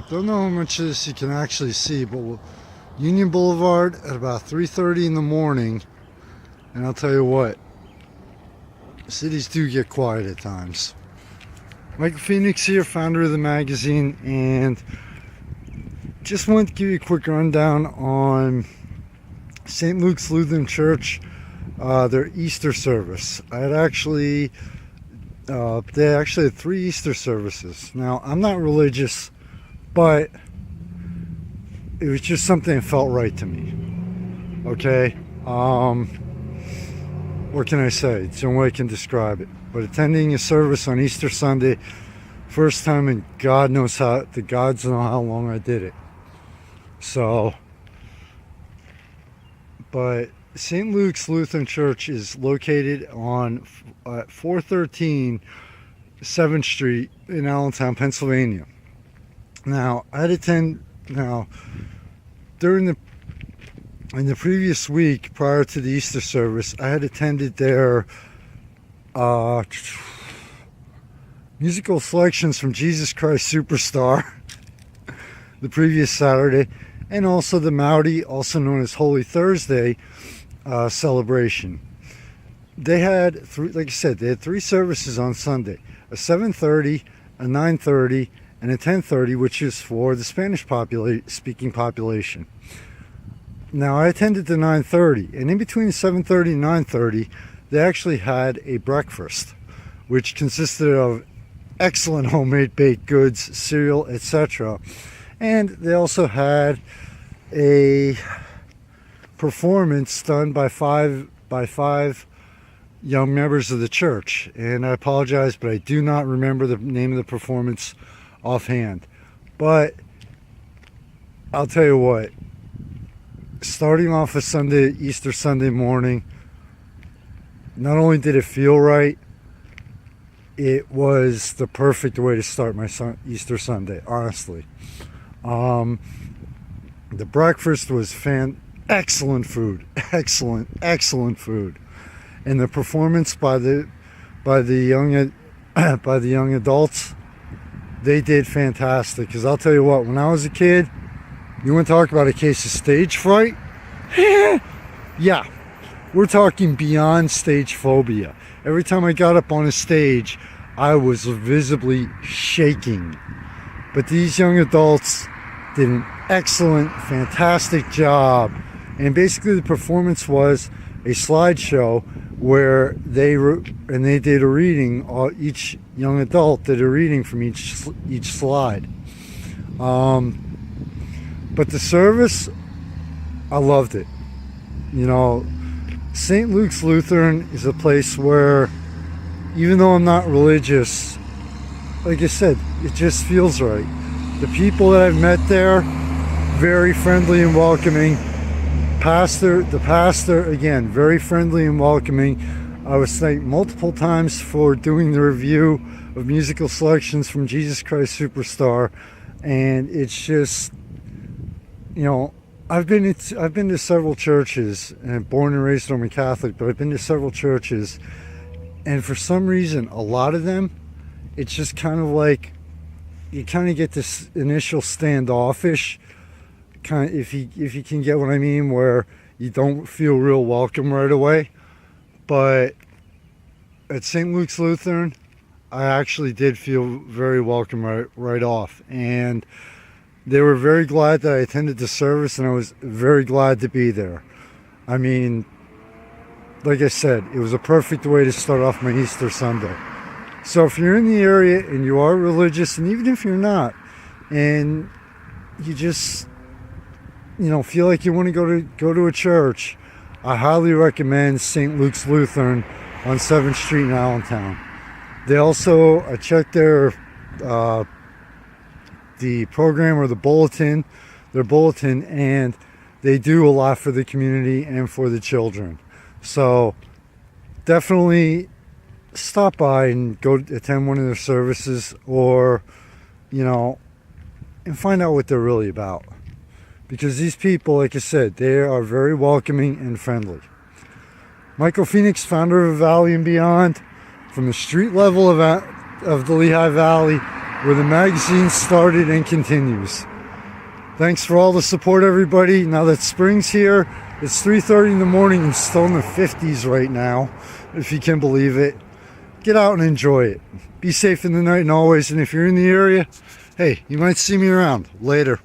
Don't know how much of this you can actually see, but Union Boulevard at about 3:30 in the morning, and I'll tell you what, cities do get quiet at times. Michael Phoenix here, founder of the magazine, and just wanted to give you a quick rundown on St. Luke's Lutheran Church, their Easter service. They actually had 3 Easter services. Now, I'm not religious, but it was just something that felt right to me. Okay? What can I say? It's the only way I can describe it. But attending a service on Easter Sunday, first time in God knows how, the gods know how long I did it. So, but St. Luke's Lutheran Church is located on 413 7th Street in Allentown, Pennsylvania. Now, in the previous week prior to the Easter service, I had attended their musical selections from Jesus Christ Superstar the previous Saturday, and also the Maudi, also known as Holy Thursday, celebration. They had like I said, they had 3 services on Sunday: a 7:30, a 9:30, and a 10:30, which is for the Spanish speaking population. Now, I attended the 9:30, and in between 7:30 and 9:30, they actually had a breakfast, which consisted of excellent homemade baked goods, cereal, etc. And they also had a performance done by five young members of the church. And I apologize, but I do not remember the name of the performance offhand. But I'll tell you what, starting off a Easter Sunday morning, not only did it feel right, it was the perfect way to start my Easter Sunday, honestly. The breakfast was excellent food, excellent food, and the performance by the young adults, they did fantastic. Because I'll tell you what, when I was a kid, you want to talk about a case of stage fright? Yeah, we're talking beyond stage phobia. Every time I got up on a stage, I was visibly shaking. But these young adults did an excellent, fantastic job. And basically the performance was a slideshow where they did a reading. Each young adult did a reading from each slide. But the service, I loved it. You know, St. Luke's Lutheran is a place where, even though I'm not religious, like I said, it just feels right. The people that I've met there, very friendly and welcoming. The pastor, again, very friendly and welcoming. I was thanked multiple times for doing the review of musical selections from Jesus Christ Superstar, and it's just, you know, I've been to several churches, and born and raised Roman Catholic, but I've been to several churches, and for some reason, a lot of them, it's just kind of like, you kind of get this initial standoffish, kind of, if you can get what I mean, where you don't feel real welcome right away. But at St. Luke's Lutheran, I actually did feel very welcome right off, and they were very glad that I attended the service, and I was very glad to be there. I mean, like I said, it was a perfect way to start off my Easter Sunday. So if you're in the area and you are religious, and even if you're not, and you just, you know, feel like you want to go to a church, I highly recommend St. Luke's Lutheran on 7th Street in Allentown. They also, I checked their the program or their bulletin, and they do a lot for the community and for the children. So definitely stop by and go attend one of their services, or, you know, and find out what they're really about. Because these people, like I said, they are very welcoming and friendly. Michael Phoenix, founder of Valley and Beyond, from the street level of the Lehigh Valley where the magazine started and continues. Thanks for all the support, everybody. Now that spring's here, it's 3:30 in the morning and still in the 50s right now, if you can believe it. Get out and enjoy it. Be safe in the night and always. And if you're in the area, hey, you might see me around. Later.